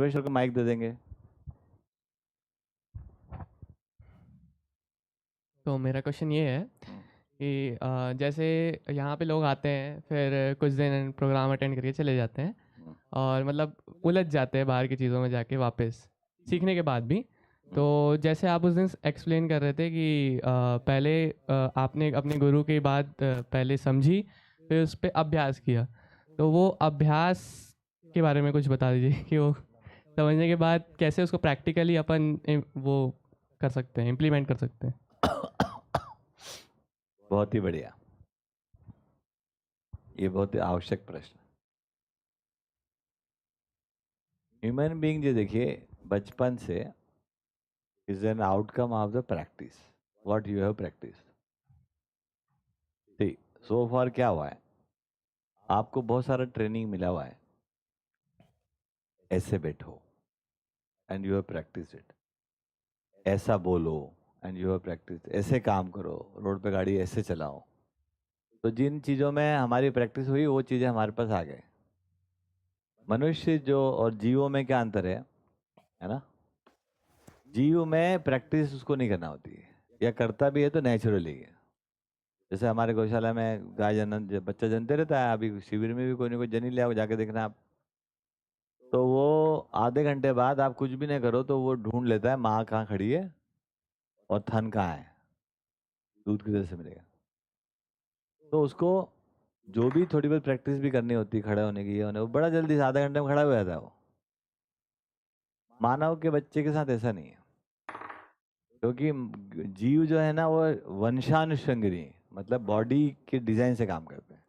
Professor को mic दे देंगे। तो मेरा क्वेश्चन ये है कि जैसे यहाँ पे लोग आते हैं, फिर कुछ दिन प्रोग्राम अटेंड करके चले जाते हैं और मतलब उलझ जाते हैं बाहर की चीज़ों में जाके वापस सीखने के बाद भी। तो जैसे आप उस दिन एक्सप्लेन कर रहे थे कि पहले आपने अपने गुरु की बात पहले समझी, फिर उस पर अभ्यास किया। तो वो अभ्यास के बारे में कुछ बता दीजिए कि वो समझने के बाद कैसे उसको प्रैक्टिकली अपन वो कर सकते हैं, इम्प्लीमेंट कर सकते हैं। बहुत ही बढ़िया, ये बहुत ही आवश्यक प्रश्न। ह्यूमन बीइंग जो देखिए बचपन से is an outcome of the practice, what you have practice. ठीक, सो फॉर क्या हुआ है, आपको बहुत सारा ट्रेनिंग मिला हुआ है, ऐसे बैठो and you have practice it, ऐसा बोलो एंड यू हैव प्रैक्टिस, ऐसे काम करो, रोड पे गाड़ी ऐसे चलाओ। तो जिन चीज़ों में हमारी प्रैक्टिस हुई वो चीज़ें हमारे पास आ गए। मनुष्य जो और जीवों में क्या अंतर है ना? जीव में प्रैक्टिस उसको नहीं करना होती है, या करता भी है तो नेचुरली है। जैसे हमारे गौशाला में गाय बच्चा जनते रहता है, अभी शिविर में भी कोई ना कोई जनी ले आओ, जाके देखना आप। तो वो आधे घंटे बाद आप कुछ भी नहीं करो तो वो ढूंढ लेता है माँ कहाँ खड़ी है और थन कहाँ है, दूध किधर से मिलेगा। तो उसको जो भी थोड़ी बहुत प्रैक्टिस भी करनी होती है खड़े होने की, ये होने, वो बड़ा जल्दी से आधे घंटे में खड़ा हो जाता है वो। मानव के बच्चे के साथ ऐसा नहीं है, क्योंकि जीव जो है ना वो वंशानुषंगी, मतलब बॉडी के डिजाइन से काम करते हैं।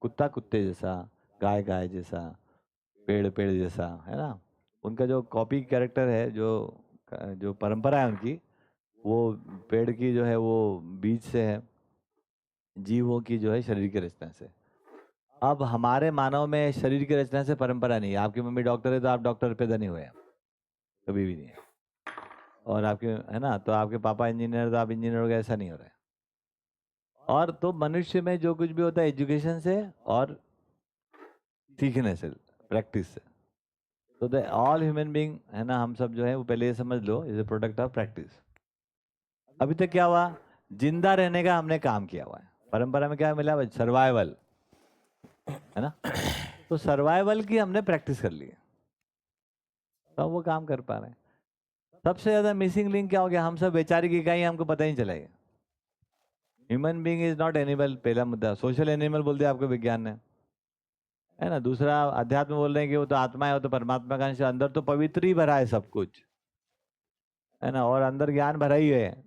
कुत्ता कुत्ते जैसा, गाय गाय जैसा, पेड़ पेड़ जैसा, है ना? उनका जो कॉपी कैरेक्टर है, जो जो परंपरा है उनकी, वो पेड़ की जो है वो बीज से है, जीवों की जो है शरीर की रचना से। अब हमारे मानव में शरीर की रचना से परंपरा नहीं है। आपकी मम्मी डॉक्टर है तो आप डॉक्टर पैदा नहीं हुए हैं, कभी भी नहीं है। और आपके, है ना, तो आपके पापा इंजीनियर तो आप इंजीनियर हो गए, ऐसा नहीं हो रहा है। और तो मनुष्य में जो कुछ भी होता है एजुकेशन से और सीखने से, प्रैक्टिस से। तो द ऑल ह्यूमन बीइंग, है ना, हम सब जो है वो पहले ये समझ लो is a product of practice. अभी तक क्या हुआ, जिंदा रहने का हमने काम किया हुआ है। परंपरा में क्या मिला, सर्वाइवल, है ना? तो सर्वाइवल की हमने प्रैक्टिस कर ली है, तो वो काम कर पा रहे हैं। सबसे ज्यादा मिसिंग लिंक क्या हो गया, हम सब वैचारिक इकाई, हमको पता ही नहीं चलेगा। Human being is not animal, पहला मुद्दा। सोशल एनिमल बोल दिया आपको विज्ञान ने, है ना? दूसरा, अध्यात्म बोल रहे हैं कि वो तो आत्मा है, वो तो परमात्मा का अंश है, अंदर तो पवित्र ही भरा है सब कुछ, है ना? और अंदर ज्ञान भरा ही है।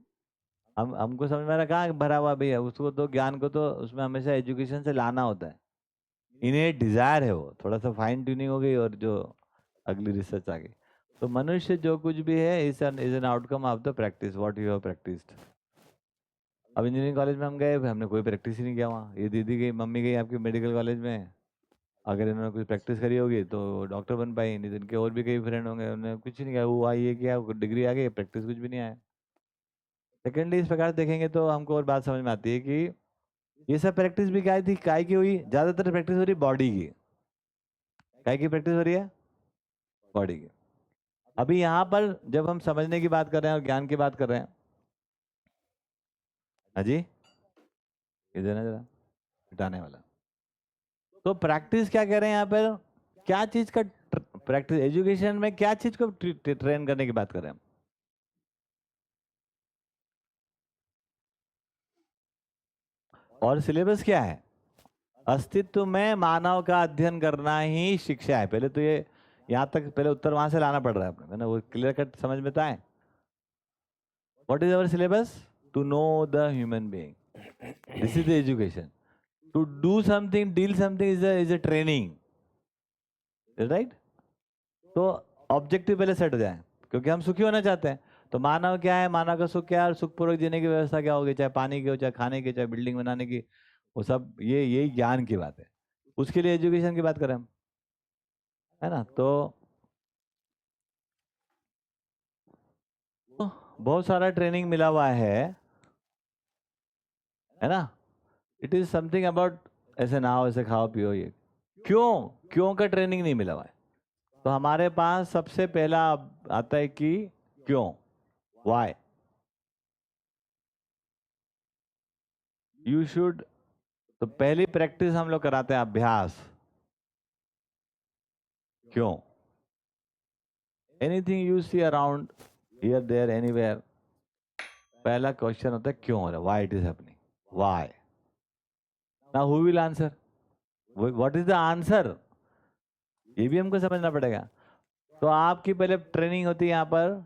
हम हमको समझ में आ रहा कहाँ भरा हुआ भैया, उसको तो ज्ञान को तो उसमें हमेशा एजुकेशन से लाना होता है। इन्हें डिजायर है, वो थोड़ा सा फाइन ट्यूनिंग हो गई और जो अगली रिसर्च आ गई। तो मनुष्य जो कुछ भी है is an outcome of the practice, what you have practised. अब इंजीनियरिंग कॉलेज में हम गए, हमने कोई प्रैक्टिस ही नहीं किया वहाँ। ये दीदी गई, मम्मी गई आपकी मेडिकल कॉलेज में, अगर इन्होंने कुछ प्रैक्टिस करी होगी तो डॉक्टर बन पाई, नहीं तो इनके और भी कई फ्रेंड होंगे, उन्होंने कुछ नहीं किया, वो आई ये किया, डिग्री आ गई, प्रैक्टिस कुछ भी नहीं आया। सेकेंडली इस प्रकार से देखेंगे तो हमको और बात समझ में आती है कि ये सब प्रैक्टिस भी क्या थी, काय की हुई? ज्यादातर प्रैक्टिस हो रही है बॉडी की। काय की प्रैक्टिस हो रही है? बॉडी की। अभी यहाँ पर जब हम समझने की बात कर रहे हैं और ज्ञान की बात कर रहे हैं, हाँ जी, इधर ना जरा हटाने वाला। तो प्रैक्टिस क्या कह रहे हैं यहाँ पर, क्या चीज का प्रैक्टिस? एजुकेशन में क्या चीज को ट्रेन करने की बात कर रहे हैं हम? और सिलेबस क्या है? अस्तित्व में मानव का अध्ययन करना ही शिक्षा है। पहले तो ये यहाँ तक पहले उत्तर वहां से लाना पड़ रहा है अपने, है ना? वो क्लियर कट समझ में तो आए। What is our syllabus? To know the human being, this is the education. To do something, deal something is a training, right? तो ऑब्जेक्टिव पहले सेट हो जाए, क्योंकि हम सुखी होना चाहते हैं। तो मानव क्या है, मानव का सुख क्या है, और सुखपूर्वक जीने की व्यवस्था क्या होगी, चाहे पानी की हो, चाहे खाने की, चाहे बिल्डिंग बनाने की, वो सब ये यही ज्ञान की बात है। उसके लिए एजुकेशन की बात करें हम, है ना? तो बहुत सारा ट्रेनिंग मिला हुआ है ना? इट इज समथिंग अबाउट ऐसे नहाओ, ऐसे खाओ पियो, ये क्यों, क्यों का ट्रेनिंग नहीं मिला हुआ है। तो हमारे पास सबसे पहला आता है कि क्यों, वाई। यू शुड, तो पहली प्रैक्टिस हम लोग कराते हैं अभ्यास, क्यों। Anything you see around, here there anywhere, पहला क्वेश्चन होता है क्यों हो रहा है, why it is happening, why. Now who will answer, what is the answer, ये भी हमको समझना पड़ेगा। तो आपकी पहले ट्रेनिंग होती है यहाँ पर,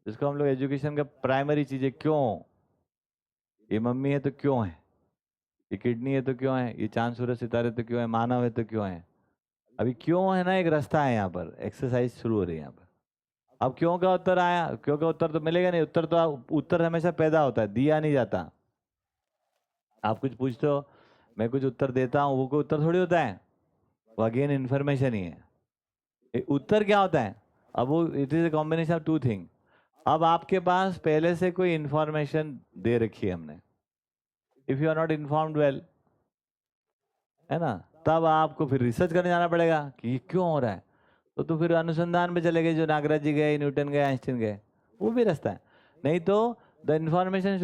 जिसको हम लोग एजुकेशन का प्राइमरी चीजें, क्यों, ये मम्मी है तो क्यों है, ये किडनी है तो क्यों है, ये चांद सूरज सितारे तो क्यों है, मानव है तो क्यों है। अभी क्यों है ना, एक रास्ता है यहाँ पर, एक्सरसाइज शुरू हो रही है यहाँ पर। अब क्यों का उत्तर आया, क्यों का उत्तर तो मिलेगा नहीं, उत्तर तो उत्तर हमेशा पैदा होता है, दिया नहीं जाता। आप कुछ पूछते हो, मैं कुछ उत्तर देता हूँ, वो कोई उत्तर थोड़ी होता है, वो अगेन इन्फॉर्मेशन ही है। उत्तर क्या होता है, अब वो it is a combination of two thing. अब आपके पास पहले से कोई इंफॉर्मेशन दे रखी है हमने, if you are not informed well, है ना, तब आपको फिर रिसर्च करने जाना पड़ेगा कि ये क्यों हो रहा है। तो फिर अनुसंधान में चले गए, जो नागराज जी गए, न्यूटन गए, आइंस्टीन गए, वो भी रास्ता है। नहीं तो the information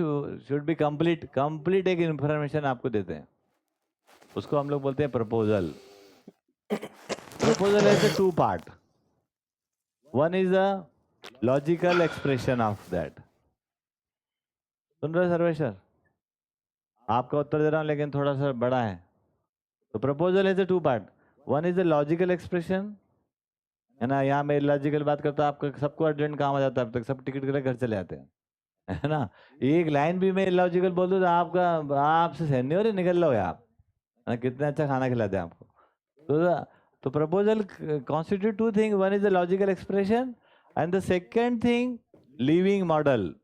should be complete, complete एक इंफॉर्मेशन आपको देते हैं, उसको हम लोग बोलते हैं प्रपोजल। प्रपोजल है two part, one is a logical expression of that. सुन रहे सर्वेश्वर, आपका उत्तर दे रहा हूं लेकिन थोड़ा सा बड़ा है। तो प्रपोजल है two part, one is the logical expression, है ना, यहाँ मैं लॉजिकल बात करता हूँ, आपका सबको अर्जेंट काम आ जाता है, अब तक सब टिकट के लिए घर चले आते हैं, है ना। एक लाइन भी मैं लॉजिकल बोल दूँ तो आपका, आपसे सहन नहीं हो रही, निकल लो आप, है ना, कितना अच्छा खाना खिलाते हैं आपको। तो proposal constitute two thing, one is the logical expression and the second thing living model.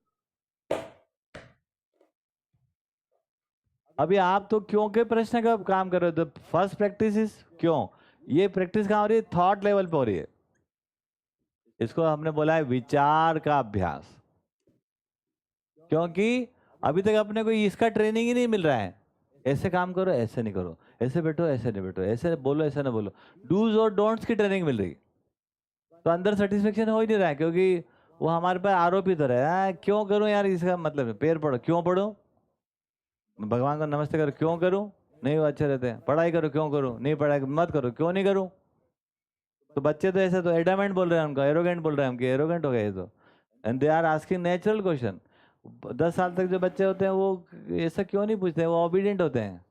अभी आप तो क्यों के प्रश्न का काम कर रहे हो, तो फर्स्ट प्रैक्टिस इज क्यों। ये प्रैक्टिस कहाँ हो रही है, थॉट लेवल पे हो रही है, इसको हमने बोला है विचार का अभ्यास। क्योंकि अभी तक अपने को इसका ट्रेनिंग ही नहीं मिल रहा है, ऐसे काम करो, ऐसे नहीं करो, ऐसे बैठो, ऐसे नहीं बैठो, ऐसे बोलो, ऐसे ना बोलो, डूज और डोंट्स की ट्रेनिंग मिल रही। तो अंदर सेटिस्फेक्शन हो ही नहीं रहा है, क्योंकि वो हमारे पास आरोपित हो रहा है, क्यों करूं यार, इसका मतलब है पैर पढ़ो, क्यों पढ़ो, भगवान को नमस्ते करो, क्यों करूं, नहीं वो अच्छे रहते हैं, पढ़ाई करो, क्यों करूं, नहीं पढ़ाई मत करो, क्यों नहीं करूं। तो बच्चे तो ऐसे तो एडामेंट बोल रहे हैं, उनका एरोगेंट बोल रहे हैं, हम कि एरोगेंट हो गए तो, and they are asking natural question. 10 साल तक जो बच्चे होते हैं वो ऐसा क्यों नहीं पूछते, वो ओबीडियंट होते हैं।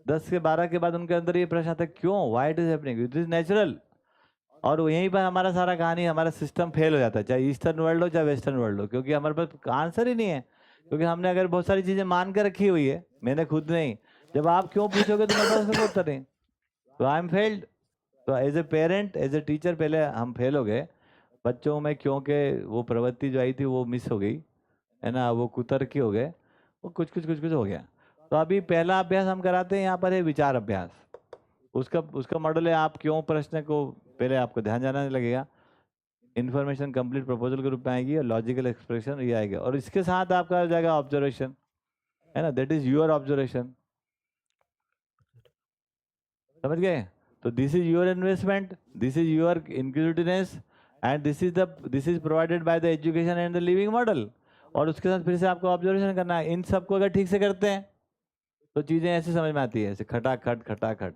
10 के 12 के बाद उनके अंदर ये प्रश्न आता है, क्यों, why it is happening, it is natural. और यहीं पर हमारा सारा कहानी, हमारा सिस्टम फेल हो जाता है, चाहे ईस्टर्न वर्ल्ड हो चाहे वेस्टर्न वर्ल्ड हो, क्योंकि हमारे पास आंसर ही नहीं है। क्योंकि हमने अगर बहुत सारी चीजें मान कर रखी हुई है, मैंने खुद नहीं, जब आप क्यों पूछोगे तो मेरे पास उसका उत्तर नहीं, तो आई एम फेल्ड। तो as a parent, as a teacher, पहले हम फेल हो गए। बच्चों में क्योंकि वो प्रवृत्ति जो आई थी वो मिस हो गई, है ना, वो कुतर्की हो गए, वो कुछ हो गया। तो अभी पहला अभ्यास हम कराते हैं यहाँ पर है विचार अभ्यास। उसका उसका मॉडल है, आप क्यों प्रश्न को पहले आपको ध्यान जाना लगेगा, इन्फॉर्मेशन कंप्लीट प्रपोजल के रूप में आएगी, और लॉजिकल एक्सप्रेशन ये आएगा, और इसके साथ आपका हो जाएगा ऑब्जर्वेशन, है ना, दैट इज योर ऑब्जर्वेशन। समझ गए। तो this is your investment, this is your inclusiveness, and this is provided by the education and the living model. और उसके साथ फिर से आपको ऑब्जर्वेशन करना है। इन सबको अगर ठीक से करते हैं तो चीजें ऐसे समझ में आती है, ऐसे खटाखट खटाखट।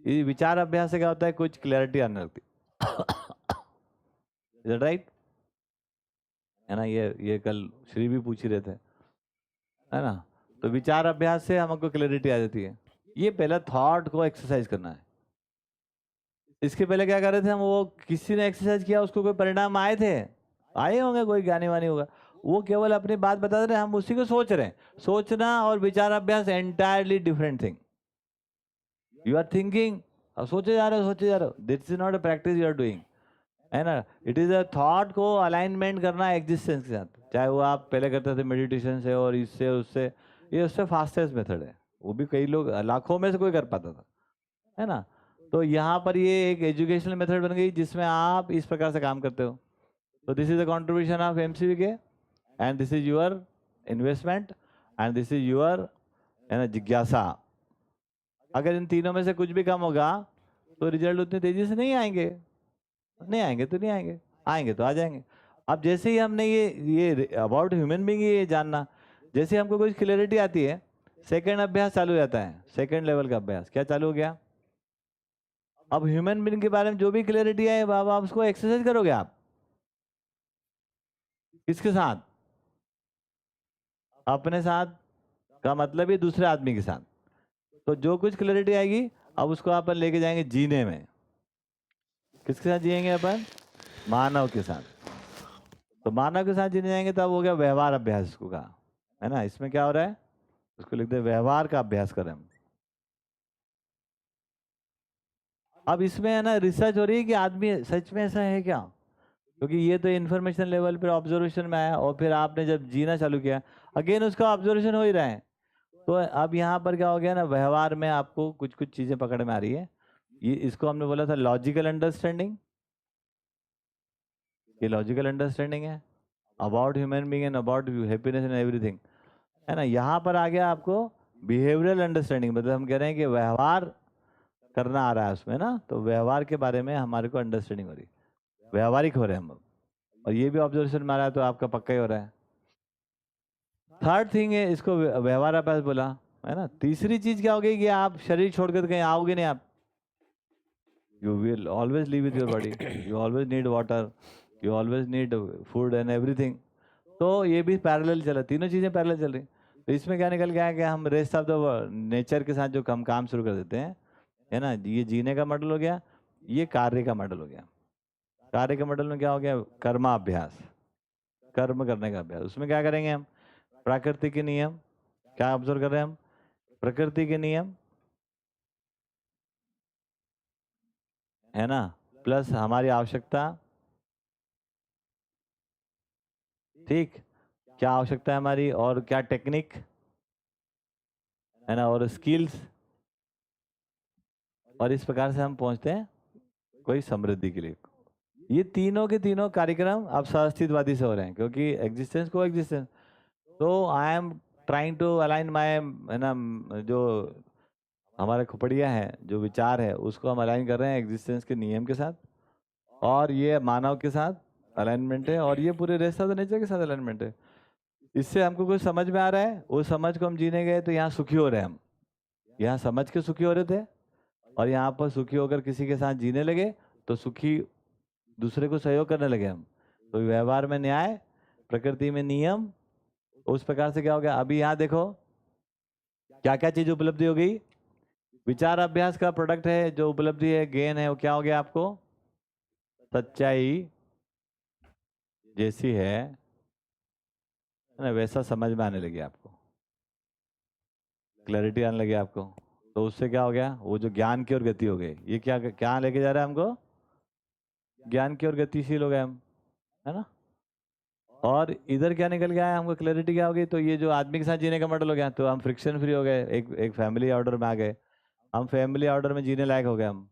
ये विचार अभ्यास से क्या होता है, कुछ क्लैरिटी आने लगती है, राइट, है ना। ये कल श्री भी पूछ ही रहे थे, है ना। तो विचार अभ्यास से हमको क्लैरिटी आ जाती है। ये पहला थॉट को एक्सरसाइज करना है। इसके पहले क्या कर रहे थे हम, वो किसी ने एक्सरसाइज किया, उसको कोई परिणाम आए थे, आए होंगे, कोई ज्ञानी वानी होगा, वो केवल अपनी बात बता रहे हैं, हम उसी को सोच रहे हैं। सोचना और विचार अभ्यास entirely different thing. You are thinking, सोचे जा रहे हो, सोचे जा रहे हो, this is not a practice you are doing, है ना। इट इज अ थॉट को अलाइनमेंट करना एग्जिस्टेंस के साथ, चाहे वो आप पहले करते थे मेडिटेशन से और इससे उससे, ये उससे फास्टेस्ट मेथड है, वो भी कई लोग लाखों में से कोई कर पाता था, है ना। तो यहाँ पर ये एक एजुकेशनल मेथड बन गई जिसमें आप इस प्रकार से काम करते हो। तो this is the contribution of MCVK, and this is your investment, and this is your, है ना, जिज्ञासा। अगर इन तीनों में से कुछ भी कम होगा तो रिजल्ट उतनी तेजी से नहीं आएंगे, नहीं आएंगे तो नहीं आएंगे, आएंगे तो आ जाएंगे। अब जैसे ही हमने ये अबाउट ह्यूमन बीइंग ये जानना, जैसे ही हमको कुछ क्लियरिटी आती है, सेकंड अभ्यास चालू हो जाता है, सेकंड लेवल का अभ्यास क्या चालू हो गया। अब ह्यूमन बीइंग के बारे में जो भी क्लियरिटी है बाबा, आप उसको एक्सरसाइज करोगे आप किसके साथ, अपने साथ का मतलब ही दूसरे आदमी के साथ। तो जो कुछ क्लियरिटी आएगी अब उसको अपन लेके जाएंगे जीने में। किसके साथ जिएंगे अपन, मानव के साथ। तो मानव के साथ जीने जाएंगे तब हो गया व्यवहार अभ्यास इसको कहा, है ना। इसमें क्या हो रहा है, उसको लिखते हैं व्यवहार का अभ्यास करें हम। अब इसमें है ना रिसर्च हो रही है कि आदमी सच में ऐसा है क्या, क्योंकि ये तो इन्फॉर्मेशन लेवल पर ऑब्जर्वेशन में आया, और फिर आपने जब जीना चालू किया अगेन उसका ऑब्जर्वेशन हो ही रहा है। तो अब यहाँ पर क्या हो गया ना, व्यवहार में आपको कुछ कुछ चीजें पकड़ में आ रही है। ये इसको हमने बोला था लॉजिकल अंडरस्टैंडिंग, ये लॉजिकल अंडरस्टैंडिंग है about human being and about happiness and everything, है ना। यहाँ पर आ गया आपको बिहेवियरल अंडरस्टैंडिंग, मतलब हम कह रहे हैं कि व्यवहार करना आ रहा है उसमें ना, तो व्यवहार के बारे में हमारे को अंडरस्टैंडिंग हो रही, व्यवहारिक हो रहे हैं हम। और ये भी ऑब्जर्वेशन में आ रहा है तो आपका पक्का ही हो रहा है। थर्ड थिंग है, इसको व्यवहार अभ्यास बोला, है ना। तीसरी चीज क्या होगी कि आप शरीर छोड़कर कहीं आओगे नहीं आप, you will always live with your body, you always need water, you always need food and everything। तो ये भी पैरेलल चला, तीनों चीजें पैरेलल चल रही। तो इसमें क्या निकल गया कि हम रेस्ट ऑफ द नेचर के साथ जो काम शुरू कर देते हैं, है ना। ये जीने का मॉडल हो गया, ये कार्य का मॉडल हो गया। कार्य के मॉडल में क्या हो गया, कर्माभ्यास, कर्म करने का अभ्यास। उसमें क्या करेंगे हम, प्रकृति के नियम, क्या ऑब्जर्व कर रहे हैं हम, प्रकृति के नियम, है ना, प्लस हमारी आवश्यकता, ठीक, क्या आवश्यकता है हमारी और क्या टेक्निक, है ना, और स्किल्स। और इस प्रकार से हम पहुंचते हैं कोई समृद्धि के लिए। ये तीनों के तीनों कार्यक्रम अब सहअस्तित्ववादी से हो रहे हैं, क्योंकि एग्जिस्टेंस को एग्जिस्टेंस। तो I am trying to align my, है ना, जो हमारे खोपड़िया है, जो विचार है, उसको हम अलाइन कर रहे हैं एग्जिस्टेंस के नियम के साथ, और ये मानव के साथ अलाइनमेंट है, और ये पूरे रेस्ट ऑफ द नेचर के साथ अलाइनमेंट है। इससे हमको कुछ समझ में आ रहा है, उस समझ को हम जीने गए तो यहाँ सुखी हो रहे हैं हम, यहाँ समझ के सुखी हो रहे थे, और यहाँ पर सुखी होकर किसी के साथ जीने लगे तो सुखी, दूसरे को सहयोग करने लगे हम। तो व्यवहार में न्याय, प्रकृति में नियम, उस प्रकार से क्या हो गया। अभी यहाँ देखो क्या क्या चीज उपलब्धि हो गई, विचार अभ्यास का प्रोडक्ट है जो उपलब्धि है, गेन है, वो क्या हो गया आपको, सच्चाई जैसी है ना वैसा समझ में आने लगी आपको, क्लैरिटी आने लगी आपको। तो उससे क्या हो गया, वो जो ज्ञान की ओर गति हो गई, ये क्या क्या लेके जा रहा है हमको, ज्ञान की ओर गतिशील हो गए हम, है ना। और इधर क्या निकल गया है हमको, क्लैरिटी क्या हो गई, तो ये जो आदमी के साथ जीने का मॉडल हो गया, तो हम फ्रिक्शन फ्री हो गए, एक फैमिली ऑर्डर में आ गए, हम फैमिली ऑर्डर में जीने लायक हो गए हम।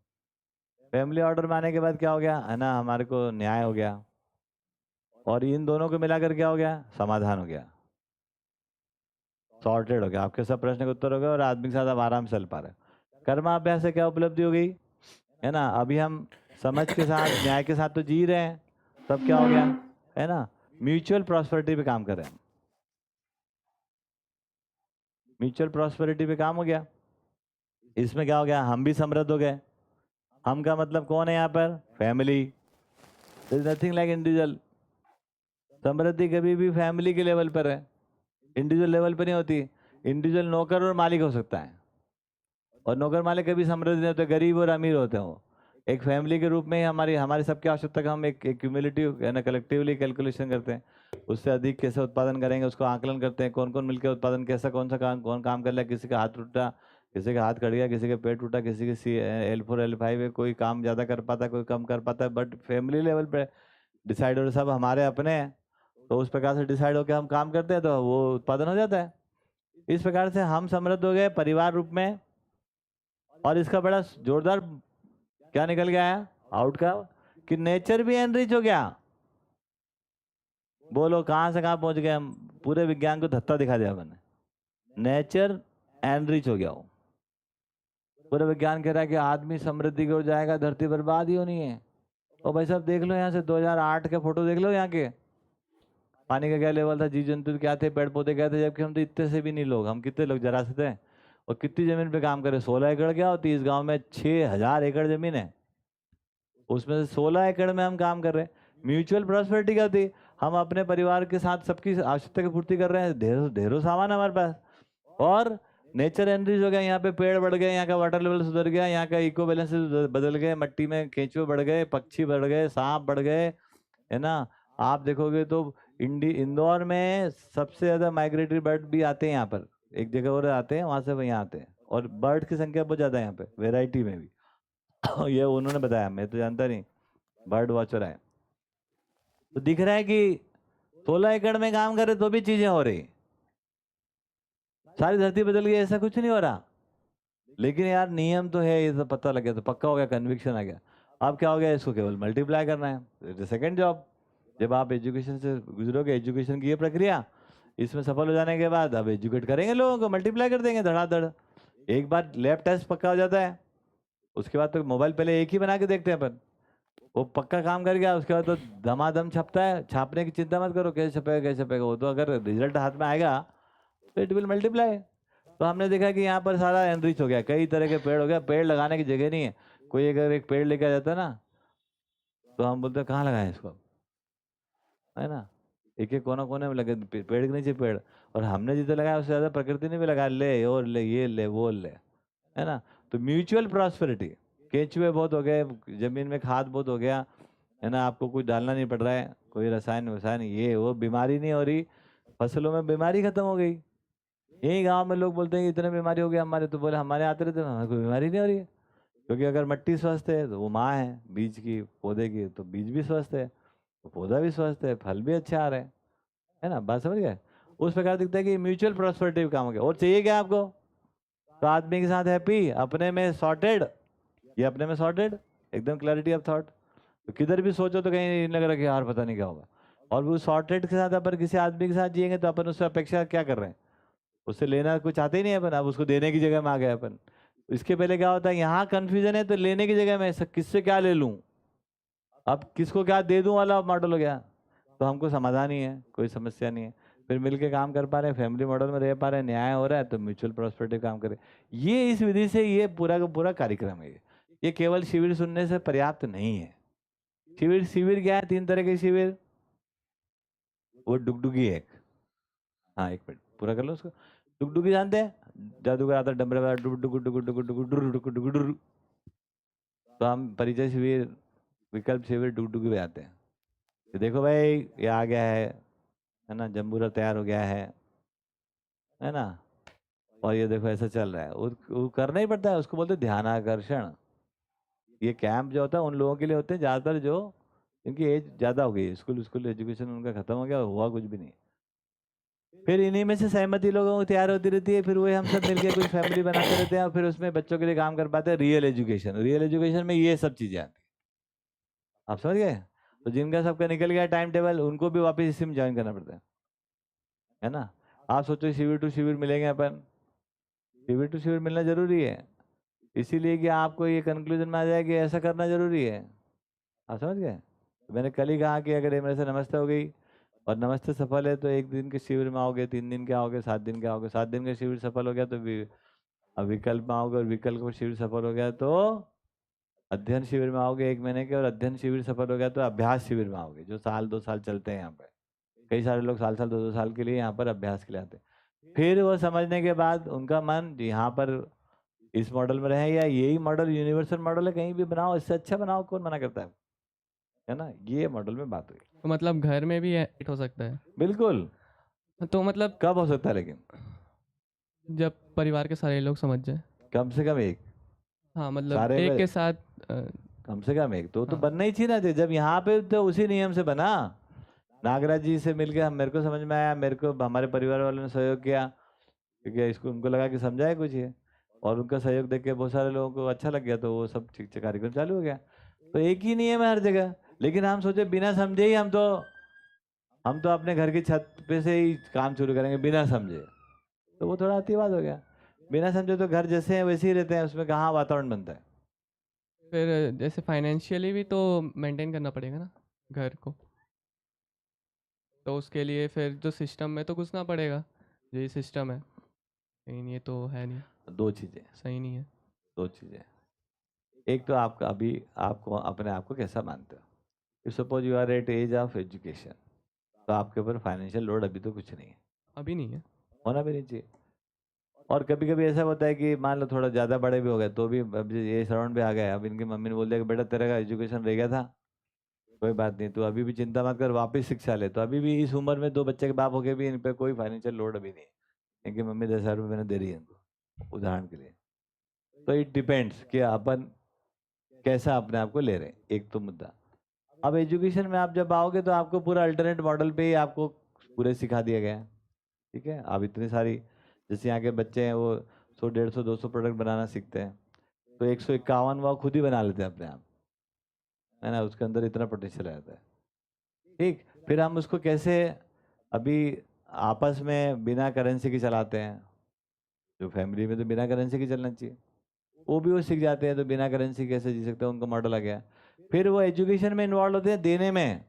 फैमिली ऑर्डर में आने के बाद क्या हो गया, है ना, हमारे को न्याय हो गया, और इन दोनों को मिलाकर क्या हो गया, समाधान हो गया, सॉर्टेड हो गया, आपके सब प्रश्न के उत्तर हो गए, और आदमी के साथ आप आराम से चल पा रहे हो। कर्माभ्यास से क्या उपलब्धि हो गई, है ना। अभी हम समझ के साथ न्याय के साथ तो जी रहे हैं, तब क्या हो गया, है ना, म्यूचुअल प्रॉस्पेरिटी पे काम कर रहे हैं, म्यूचुअल प्रॉस्पेरिटी पे काम हो गया। इसमें क्या हो गया, हम भी समृद्ध हो गए। हम का मतलब कौन है यहाँ पर, फैमिली, नथिंग लाइक इंडिविजुअल। समृद्धि कभी भी फैमिली के लेवल पर है, इंडिविजुअल लेवल पर नहीं होती। इंडिविजुअल नौकर और मालिक हो सकता है, और नौकर मालिक कभी समृद्ध नहीं होते, गरीब और अमीर होते हैं वो। एक फैमिली के रूप में ही हमारी सबकी आवश्यकता का हम एक क्यूमुलेटिव, है ना, कलेक्टिवली कैलकुलेशन करते हैं, उससे अधिक कैसे उत्पादन करेंगे उसको आकलन करते हैं, कौन कौन मिलकर उत्पादन, कैसा कौन सा काम, कौन काम कर लिया, किसी का हाथ टूटा, किसी का हाथ कट गया, किसी का पेट टूटा, किसी के L4 L5 है, कोई काम ज़्यादा कर पाता है, कोई कम कर पाता है, बट फैमिली लेवल पे डिसाइड हो, सब हमारे अपने हैं। तो उस प्रकार से डिसाइड होकर हम काम करते हैं तो वो उत्पादन हो जाता है। इस प्रकार से हम समृद्ध हो गए परिवार रूप में। और इसका बड़ा जोरदार क्या निकल गया है आउट का, कि नेचर भी एनरिच हो गया। बोलो कहां से कहां पहुंच गए हम, पूरे विज्ञान को धत्ता दिखा दिया मैंने, नेचर एनरिच हो गया वो। पूरे विज्ञान कह रहा है कि आदमी समृद्धि की ओर जाएगा, धरती बर्बाद ही होनी है। और भाई साहब देख लो यहाँ से 2008 के फोटो देख लो यहाँ के, पानी का क्या लेवल था, जीव जंतु क्या थे, पेड़ पौधे क्या थे, जबकि हम तो इतने से भी नहीं लोग, हम कितने लोग जरा से थे। और कितनी जमीन पे काम करे, 16 एकड़ क्या होती है, इस गांव में 6000 एकड़ जमीन है, उसमें से 16 एकड़ में हम काम कर रहे हैं। म्यूचुअल प्रॉस्पेरिटी क्या होती है, हम अपने परिवार के साथ सबकी आवश्यकता की पूर्ति कर रहे हैं, ढेरों ढेरों सामान है हमारे पास। और नेचर एनरिच हो गया, यहाँ पे पेड़ बढ़ गए, यहाँ का वाटर लेवल सुधर गया, यहाँ का इको बैलेंस बदल गए, मट्टी में केंचुए बढ़ गए, पक्षी बढ़ गए, सांप बढ़ गए, है ना। आप देखोगे तो इंदौर में सबसे ज्यादा माइग्रेटरी बर्ड भी आते हैं यहाँ पर, एक जगह और आते हैं, वहां से वहीं आते हैं, और बर्ड की संख्या बहुत ज्यादा है यहाँ पे, वेराइटी में भी। ये उन्होंने बताया, मैं तो जानता नहीं, बर्ड वॉचर है। तो दिख रहा है कि 16 एकड़ में काम करे तो भी चीजें हो रही, सारी धरती बदल गई ऐसा कुछ नहीं हो रहा। लेकिन यार नियम तो है, ये तो पता लग गया, तो पक्का हो गया, कन्विक्शन आ गया। अब क्या हो गया, इसको केवल मल्टीप्लाई करना है, सेकंड जॉब। जब आप एजुकेशन से गुजरोगे, एजुकेशन की ये प्रक्रिया, इसमें सफल हो जाने के बाद अब एजुकेट करेंगे लोगों को, मल्टीप्लाई कर देंगे धड़ाधड़। एक बार लैब टेस्ट पक्का हो जाता है, उसके बाद तो मोबाइल पहले एक ही बना के देखते हैं अपन, वो पक्का काम कर गया, उसके बाद तो धमाधम छपता है। छापने की चिंता मत करो, कैसे छपेगा कैसे छपेगा, वो तो अगर रिजल्ट हाथ में आएगा तो इट विल मल्टीप्लाई। तो हमने देखा कि यहाँ पर सारा एनरिच हो गया, कई तरह के पेड़ हो गया, पेड़ लगाने की जगह नहीं है। कोई अगर एक पेड़ लेके आ जाता है ना, तो हम बोलते हैं कहाँ लगाए इसको, है ना, एक एक कोना कोने में लगे, पेड़ के नीचे पेड़। और हमने जितना लगाया उससे ज्यादा प्रकृति ने भी लगाया, ले और ले, ये ले वो ले, है ना। तो म्यूचुअल प्रॉस्पेरिटी, केंचुए बहुत हो गए, जमीन में खाद बहुत हो गया, है ना, आपको कुछ डालना नहीं पड़ रहा है, कोई रसायन वसायन ये वो, बीमारी नहीं हो रही, फसलों में बीमारी खत्म हो गई। यही गांव में लोग बोलते हैं कि इतने बीमारी हो गई हमारे, तो बोले हमारे आते रहते, हमें कोई बीमारी नहीं हो रही है। क्योंकि अगर मिट्टी स्वस्थ है तो वो माँ है बीज की, पौधे की, तो बीज भी स्वस्थ है तो पौधा भी स्वस्थ है, फल भी अच्छे आ रहे हैं, है ना, बात समझ गए। उस प्रकार दिखता है कि म्यूचुअल प्रॉस्पेरिटी काम हो गया। और चाहिए क्या आपको, तो आदमी के साथ हैप्पी, अपने में सॉर्टेड, ये अपने में सॉर्टेड, एकदम क्लैरिटी ऑफ थॉट। तो किधर भी सोचो तो कहीं नहीं लग रहा कि यार पता नहीं क्या होगा। और वो सॉर्टेड के साथ अपन किसी आदमी के साथ जिएंगे तो अपन उससे अपेक्षा क्या कर रहे हैं, उससे लेना कुछ चाहते ही नहीं अपन, अब उसको देने की जगह में आ गए अपन। इसके पहले क्या होता है, यहाँ कंफ्यूजन है, तो लेने की जगह में किससे क्या ले लूं, अब किसको क्या दे दूं वाला मॉडल हो गया। तो हमको समाधान ही है, कोई समस्या नहीं है, फिर मिलके काम कर पा रहे हैं, फैमिली मॉडल में रह पा रहे हैं, न्याय हो रहा है, तो म्यूचुअल प्रॉस्पेरिटी काम करे। ये इस विधि से ये पूरा का पूरा कार्यक्रम है। ये केवल शिविर सुनने से पर्याप्त नहीं है। शिविर शिविर क्या है, 3 तरह के शिविर, वो डुगडुगी है एक, हाँ एक मिनट पूरा कर लो उसको। डुगडुगी जानते हैं, जादूगर आता है डमरे वाला, डुग डुग डुग डुग डुग डुग डुग डुग डुग। तो हम परिचय शिविर, विकल्प शिविर, डुगडुगी पे आते हैं। तो देखो भाई ये आ गया है ना, जम्बूरा तैयार हो गया है ना, और ये देखो ऐसा चल रहा है, वो करना ही पड़ता है, उसको बोलते हैं ध्यानाकर्षण। ये कैंप जो होता है उन लोगों के लिए होते हैं ज्यादातर जो इनकी एज ज्यादा हो गई, स्कूल स्कूल एजुकेशन उनका खत्म हो गया, हुआ कुछ भी नहीं। फिर इन्हीं में से सहमति लोगों को तैयार होती रहती है, फिर वही हम सब मिलकर कुछ फैमिली बनाते रहते हैं, और फिर उसमें बच्चों के लिए काम कर पाते हैं। रियल एजुकेशन, रियल एजुकेशन में ये सब चीजें आती हैं, आप समझ गए। तो जिनका सबका निकल गया टाइम टेबल, उनको भी वापस इसी में ज्वाइन करना पड़ता है ना। आप सोचो शिविर टू शिविर मिलेंगे अपन, शिविर टू शिविर मिलना जरूरी है, इसीलिए कि आपको ये कंक्लूजन में आ जाए कि ऐसा करना जरूरी है, आप समझ गए। तो मैंने कल ही कहा कि अगर ये मेरे से नमस्ते हो गई और नमस्ते सफल है तो 1 दिन के शिविर में आओगे, 3 दिन के आओगे, 7 दिन के आओगे, 7 दिन का शिविर सफल हो गया तो अब विकल्प में आओगे, और विकल्प का शिविर सफल हो गया तो अध्ययन शिविर में आओगे 1 महीने के, और अध्ययन शिविर सफल हो गया तो अभ्यास शिविर में आओगे, जो साल 2 साल चलते हैं यहाँ पे। कई सारे लोग साल 2 साल के लिए यहाँ पर अभ्यास के लिए आते हैं। फिर वो समझने के बाद उनका मन यहाँ पर इस मॉडल में रहे, या यही मॉडल यूनिवर्सल मॉडल है, कहीं भी बनाओ, इससे अच्छा बनाओ, कौन मना करता है ना। ये मॉडल में बात हुई। तो मतलब घर में भी एडिट हो सकता है? बिल्कुल। तो मतलब कब हो सकता है, लेकिन जब परिवार के सारे लोग समझ जाए। कम से कम एक, हाँ मतलब सारे एक में के साथ कम से कम एक तो हाँ। बनना ही चाहिए ना। जब यहाँ पे तो उसी नियम से बना, नागराज जी से मिलके हम, मेरे को समझ में आया, मेरे को हमारे परिवार वालों ने सहयोग किया, क्योंकि इसको उनको लगा कि समझाए कुछ ये, और उनका सहयोग देख के बहुत सारे लोगों को अच्छा लग गया, तो वो सब ठीक से कार्यक्रम चालू हो गया। तो एक ही नियम है हर जगह, लेकिन हम सोचे बिना समझे ही हम तो अपने घर की छत पे से ही काम शुरू करेंगे बिना समझे, तो वो थोड़ा अतिवाद हो गया। बिना समझे तो घर जैसे हैं वैसे ही रहते हैं, उसमें कहाँ वातावरण बनता है फिर जैसे फाइनेंशियली भी तो मेंटेन करना पड़ेगा ना घर को, तो उसके लिए फिर जो सिस्टम में तो घुसना पड़ेगा, जो ये सिस्टम है, लेकिन ये तो है नहीं, दो चीजें, सही नहीं है। दो चीजें। एक तो आपका अभी आपको अपने आप को कैसा मानते हो। If suppose you are at age of education, तो आपके ऊपर फाइनेंशियल लोड अभी तो कुछ नहीं है, अभी नहीं है। होना भी नहीं चाहिए। और कभी कभी ऐसा होता है कि मान लो थोड़ा ज़्यादा बड़े भी हो गए तो भी अब ये सराउंड पे आ गए, अब इनकी मम्मी ने बोल दिया कि बेटा तेरा का एजुकेशन रह गया था, कोई बात नहीं, तू अभी भी चिंता मत कर, वापस शिक्षा ले। तो अभी भी इस उम्र में दो बच्चे के बाप हो के भी इन पे कोई फाइनेंशियल लोड अभी नहीं है। इनकी मम्मी 10,000 रुपये मैंने दे रही है इनको, उदाहरण के लिए। तो इट डिपेंड्स कि अपन कैसा अपने आप को ले रहे हैं, एक तो मुद्दा। अब एजुकेशन में आप जब आओगे तो आपको पूरा अल्टरनेट मॉडल पे ही आपको पूरे सिखा दिया गया है। ठीक है, आप इतनी सारी, जैसे यहाँ के बच्चे हैं वो 100, 150, 200 प्रोडक्ट बनाना सीखते हैं, तो 151 वो खुद ही बना लेते हैं अपने आप, है ना, उसके अंदर इतना पोटेंशियल आ जाता है। ठीक, फिर हम उसको कैसे अभी आपस में बिना करेंसी के चलाते हैं, जो फैमिली में तो बिना करेंसी के चलना चाहिए, वो सीख जाते हैं, तो बिना करेंसी कैसे जी सकते हैं, उनका मॉडल आ गया। फिर वो एजुकेशन में इन्वॉल्व होते हैं, देने में,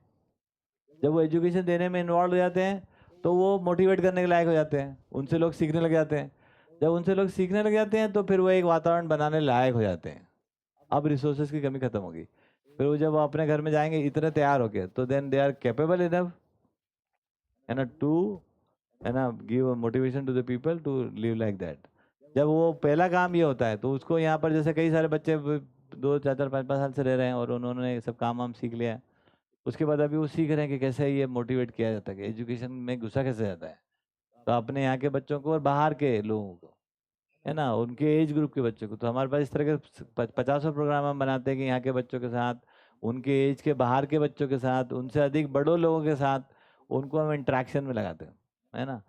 जब वो एजुकेशन देने में इन्वॉल्व हो जाते हैं तो वो मोटिवेट करने के लायक हो जाते हैं, उनसे लोग सीखने लग जाते हैं। जब उनसे लोग सीखने लग जाते हैं तो फिर वो एक वातावरण बनाने लायक हो जाते हैं। अब रिसोर्सेज की कमी खत्म होगी, फिर वो जब वो अपने घर में जाएंगे इतने तैयार होके, तो then they are capable enough, है ना, टू, है ना, give motivation to the people to live like that. जब वो पहला काम ये होता है तो उसको यहाँ पर जैसे कई सारे बच्चे 2, 4, 4, 5, 5 साल से रह रहे हैं और उन्होंने सब काम वाम सीख लिया है, उसके बाद अभी वो सीख रहे हैं कि कैसे ये मोटिवेट किया जाता है, कि एजुकेशन में घुसा कैसे जाता है। तो अपने यहाँ के बच्चों को और बाहर के लोगों को, है ना, उनके एज ग्रुप के बच्चों को, तो हमारे पास इस तरह के 50 प्रोग्राम हम बनाते हैं कि यहाँ के बच्चों के साथ, उनके एज के बाहर के बच्चों के साथ, उनसे अधिक बड़ों लोगों के साथ उनको हम इंट्रैक्शन में लगाते हैं, है ना,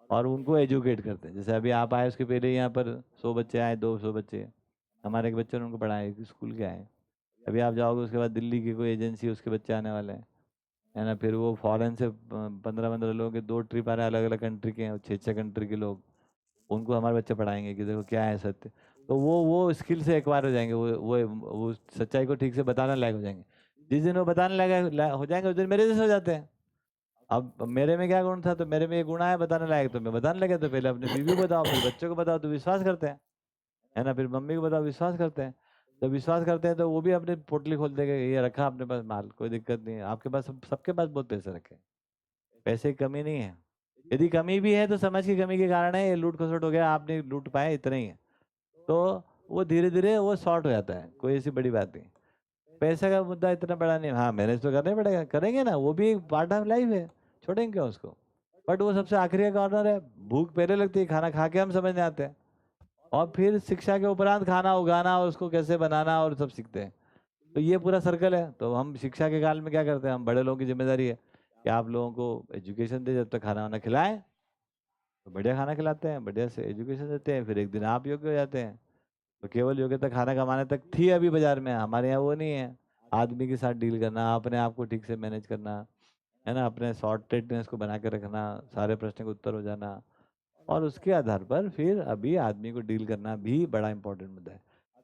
और उनको एजुकेट करते हैं। जैसे अभी आप आए उसके पहले यहाँ पर 100 बच्चे आए, 200 बच्चे, हमारे एक बच्चे ने उनको पढ़ाए, स्कूल के आए। अभी आप जाओगे उसके बाद दिल्ली की कोई एजेंसी, उसके बच्चे आने वाले हैं, है ना, फिर वो फॉरेन से 15-15 लोग के 2 ट्रिप आ रहे हैं, अलग अलग कंट्री के, 6-6 कंट्री के लोग, उनको हमारे बच्चे पढ़ाएंगे कि देखो क्या है सत्य। तो वो स्किल से एक्वायर हो जाएंगे, वो सच्चाई को ठीक से बताने लायक हो जाएंगे। जिस दिन वो बताने हो जाएंगे, उस दिन मेरे जैसे हो जाते हैं। अब मेरे में क्या गुण था, तो मेरे में ये गुण आया बताने लायक, तो मैं बताने लगा। तो पहले अपनी बीवी को बताओ, फिर बच्चों को बताओ, तो विश्वास करते हैं, है ना, फिर मम्मी को बताओ, विश्वास करते हैं। जब विश्वास करते हैं तो वो भी अपनी पोटली खोल देगा, ये रखा अपने पास माल, कोई दिक्कत नहीं है, आपके पास सबके पास बहुत पैसे रखे हैं, पैसे की कमी नहीं है। यदि कमी भी है तो समझ की कमी के कारण है, ये लूट खसोट हो गया, आप नहीं लूट पाए, इतना ही है। तो वो धीरे धीरे वो सॉर्ट हो जाता है, कोई ऐसी बड़ी बात नहीं। पैसे का मुद्दा इतना बड़ा नहीं, हाँ मैनेज तो करना ही पड़ेगा, करेंगे ना, वो भी एक पार्ट ऑफ लाइफ है, छोड़ेंगे क्या उसको। बट वो सबसे आखिरी कॉर्नर है, भूख पहले लगती है, खाना खा के हम समझने आते हैं, और फिर शिक्षा के उपरांत खाना उगाना और उसको कैसे बनाना और सब सीखते हैं। तो ये पूरा सर्कल है। तो हम शिक्षा के काल में क्या करते हैं, हम बड़े लोगों की जिम्मेदारी है कि आप लोगों को एजुकेशन दे, जब तक खाना वाना खिलाएं, तो बढ़िया खाना खिलाते हैं, बढ़िया से एजुकेशन देते हैं, फिर एक दिन आप योग्य हो जाते हैं। तो केवल योग्यता खाना कमाने तक थी अभी बाजार में, हमारे यहाँ वो नहीं है। आदमी के साथ डील करना, अपने आप को ठीक से मैनेज करना, है ना, अपने सॉर्टेडनेस को बना के रखना, सारे प्रश्न का उत्तर हो जाना, और उसके आधार पर फिर अभी आदमी को डील करना भी बड़ा इंपॉर्टेंट मुद्दा है।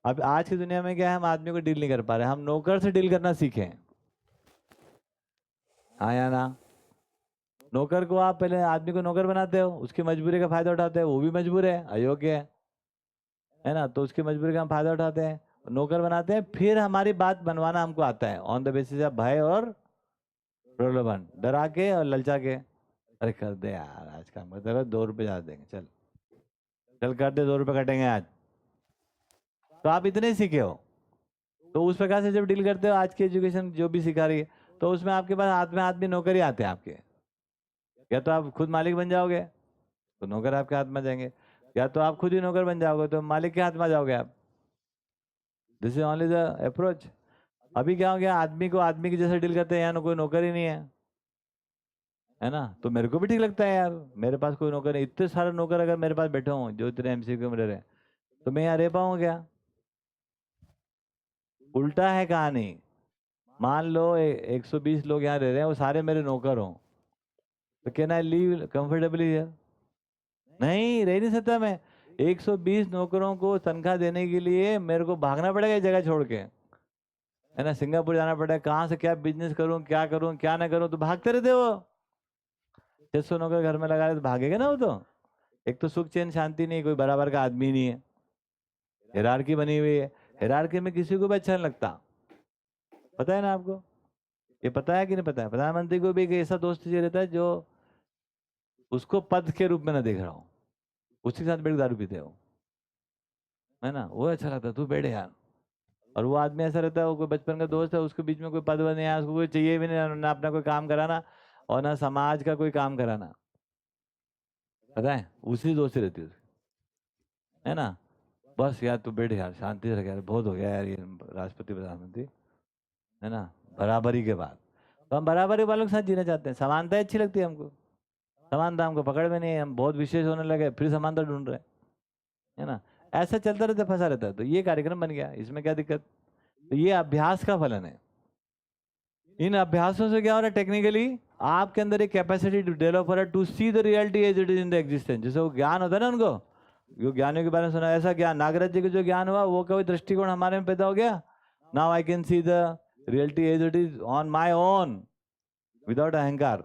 अब आज की दुनिया में क्या है, हम आदमी को डील नहीं कर पा रहे, हम नौकर से डील करना सीखे, हाँ या ना। नौकर को आप पहले आदमी को नौकर बनाते हो, उसकी मजबूरी का फायदा उठाते हो, वो भी मजबूर है, अयोग्य है ना, तो उसकी मजबूरी का हम फायदा उठाते हैं, नौकर बनाते हैं, फिर हमारी बात बनवाना हमको आता है ऑन द बेसिस ऑफ भय और प्रलोभन, डरा के और ललचा के, अरे कर दे यार आज काम करते रहो, 2 रुपये ज्यादा देंगे, चल चल कर दे, 2 रुपये कटेंगे आज। तो आप इतने ही सीखे हो। तो उस प्रकार से जब डील करते हो, आज की एजुकेशन जो भी सिखा रही है, तो उसमें आपके पास हाथ में आदमी नौकर ही आते हैं आपके, या तो आप खुद मालिक बन जाओगे तो नौकर आपके हाथ में आ जाएंगे, या तो आप खुद ही नौकर बन जाओगे तो मालिक के हाथ में आ जाओगे आप। This is only the approach. अभी क्या हो गया, आदमी को आदमी की जैसे डील करते हैं, यहाँ कोई नौकर ही नहीं है ना, तो मेरे को भी ठीक लगता है यार, मेरे पास कोई नौकर नहीं, इतने सारे नौकर अगर मेरे पास बैठे हों जो इतने एमसीक्यू में रह रहे हैं, तो मैं यहाँ रह पाऊंगा क्या। उल्टा है कहानी, मान लो 120 लोग यहाँ रह रहे हैं, वो सारे मेरे नौकर हों, तो can I leave comfortably here, नहीं रह नहीं सकता मैं। 120 नौकरों को तनख्वाह देने के लिए मेरे को भागना पड़ेगा इस जगह छोड़ के, है ना, सिंगापुर जाना पड़ा, कहाँ से क्या बिजनेस करूं, क्या करूं, क्या ना करूं, तो भागते रहते वो। 600 नौकर घर में लगा रहे तो भागेगा ना वो तो। एक तो सुख चैन शांति नहीं, कोई बराबर का आदमी नहीं है, हिरार्की बनी हुई है। हिरार्की में किसी को भी अच्छा नहीं लगता, पता है ना आपको, ये पता है कि नहीं पता है? प्रधानमंत्री को भी एक ऐसा दोस्त चाहिए रहता है जो उसको पद के रूप में ना देख रहा हो, उसके साथ बैठ के दारू पीते हो, है ना, वो अच्छा लगता है, तू बैठ यार। और वो आदमी ऐसा रहता है, वो कोई बचपन का दोस्त है, उसके बीच में कोई पद नहीं आया, उसको कोई चाहिए भी नहीं, ना अपना कोई काम कराना और ना समाज का कोई काम कराना, पता है, उसी दोस्ती रहती है उसकी, है ना। बस यार तू बैठ यार, शांति से रख यार, बहुत हो गया यार ये राष्ट्रपति प्रधानमंत्री, है ना, बराबरी के बाद। तो हम बराबरी वालों के साथ जीना चाहते हैं, समानता अच्छी लगती है हमको, समानता हमको पकड़ में नहीं है, हम बहुत विशेष होने लगे फिर समानता ढूंढ रहे हैं, है ना। ऐसा चलता रहता, फंसा रहता है। तो ये कार्यक्रम बन गया, इसमें क्या दिक्कत? तो ये अभ्यास का फलन है। इन अभ्यासों से क्या हो रहा है, टेक्निकली आपके अंदर एक कैपेसिटी डेवलप हो रहा है to see the reality as it is in the existence. जैसे वो ज्ञान होता है ना, उनको जो ज्ञानियों के बारे में सुना, ऐसा ज्ञान नागराज जी को जो ज्ञान हुआ, वो कोई दृष्टिकोण हमारे में पैदा हो गया। Now I can see the reality as it is on my own without अहंकार।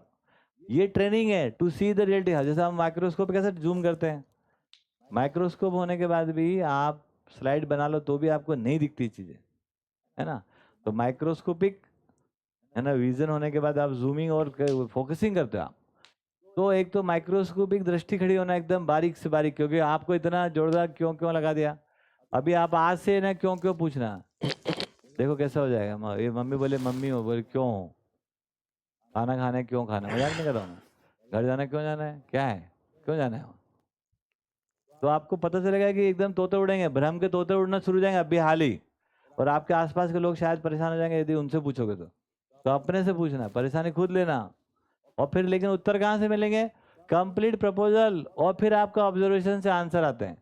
ये ट्रेनिंग है टू सी द रियलिटी। जैसे हम माइक्रोस्कोप कैसे जूम करते हैं, माइक्रोस्कोप होने के बाद भी आप स्लाइड बना लो तो भी आपको नहीं दिखती चीजें, है ना। तो माइक्रोस्कोपिक, है ना, विजन होने के बाद आप जूमिंग और फोकसिंग करते हो आप। तो एक तो माइक्रोस्कोपिक दृष्टि खड़ी होना एकदम बारीक से बारीक, क्योंकि आपको इतना जोरदार क्यों क्यों लगा दिया। अभी आप आज से ना क्यों क्यों पूछना, देखो कैसा हो जाएगा। ये मम्मी बोले मम्मी हो, बोले क्यों हो, खाना खाना है क्यों खाना, मजाक नहीं कर रहा हूँ मैं, घर जाना क्यों जाना है, क्या है क्यों जाना है। तो आपको पता चलेगा कि एकदम तोते उड़ेंगे, भ्रम के तोते उड़ना शुरू हो जाएंगे अभी हाल ही। और आपके आसपास के लोग शायद परेशान हो जाएंगे यदि उनसे पूछोगे तो अपने से पूछना, परेशानी खुद लेना। और फिर लेकिन उत्तर कहाँ से मिलेंगे, कंप्लीट प्रपोजल, और फिर आपका ऑब्जर्वेशन से आंसर आते हैं।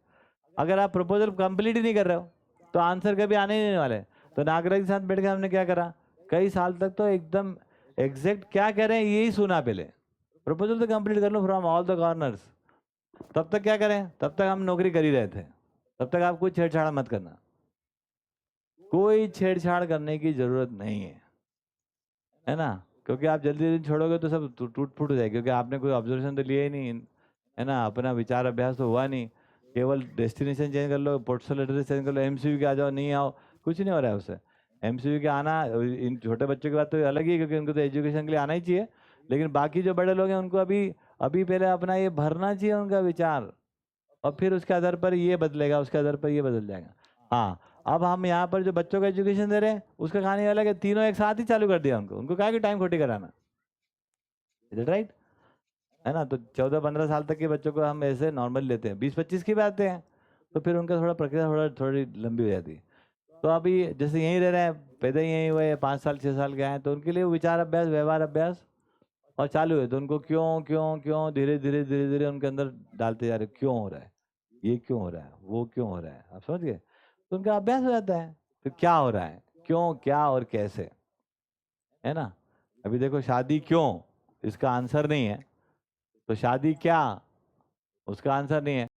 अगर आप प्रपोजल कंप्लीट ही नहीं कर रहे हो तो आंसर कभी आने ही नहीं वाले। तो नागराज के साथ बैठ के हमने क्या करा, कई साल तक तो एकदम एग्जैक्ट क्या कह रहे हैं यही सुना, पहले प्रपोजल तो कंप्लीट कर लो फ्रॉम ऑल द कॉर्नर्स। तब तक क्या करें, तब तक हम नौकरी कर ही रहे थे, तब तक आप कोई छेड़छाड़ मत करना, कोई छेड़छाड़ करने की जरूरत नहीं है ना। क्योंकि आप जल्दी जल्दी छोड़ोगे तो सब टूट फूट हो जाएगी, क्योंकि आपने कोई ऑब्जर्वेशन तो लिया ही नहीं, है ना, अपना विचार अभ्यास तो हुआ नहीं। केवल डेस्टिनेशन चेंज कर लो, पोर्टल एड्रेस चेंज कर लो, एमसीयू के आ जाओ, नहीं आओ, कुछ नहीं हो रहा है उससे। एमसीयू के आना इन छोटे बच्चों की बात तो अलग ही है, क्योंकि उनको तो एजुकेशन के लिए आना ही चाहिए। लेकिन बाकी जो बड़े लोग हैं उनको अभी अभी पहले अपना ये भरना चाहिए उनका विचार, और फिर उसके आधार पर ये बदलेगा, उसके आधार पर ये बदल जाएगा। हाँ, अब हम यहाँ पर जो बच्चों को एजुकेशन दे रहे हैं उसका कहानी अलग है, तीनों एक साथ ही चालू कर दिया उनको क्या कि टाइम खोटी कराना, इज इट राइट, है ना। तो 14-15 साल तक के बच्चों को हम ऐसे नॉर्मल लेते हैं, 20-25 की बात है, तो फिर उनका थोड़ा प्रक्रिया थोड़ी लंबी हो जाती है। तो अभी जैसे यहीं रह रहे हैं, पैदा ही यहीं हुए, 5 साल 6 साल के आए, तो उनके लिए वो विचार अभ्यास व्यवहार अभ्यास और चालू है। तो उनको क्यों क्यों क्यों धीरे धीरे धीरे धीरे उनके अंदर डालते जा रहे, क्यों हो रहा है, ये क्यों हो रहा है, वो क्यों हो रहा है, आप समझ गए। तो उनका अभ्यास हो जाता है, तो क्या हो रहा है, क्यों क्या और कैसे, है ना। अभी देखो शादी क्यों, इसका आंसर नहीं है, तो शादी क्या, उसका आंसर नहीं है।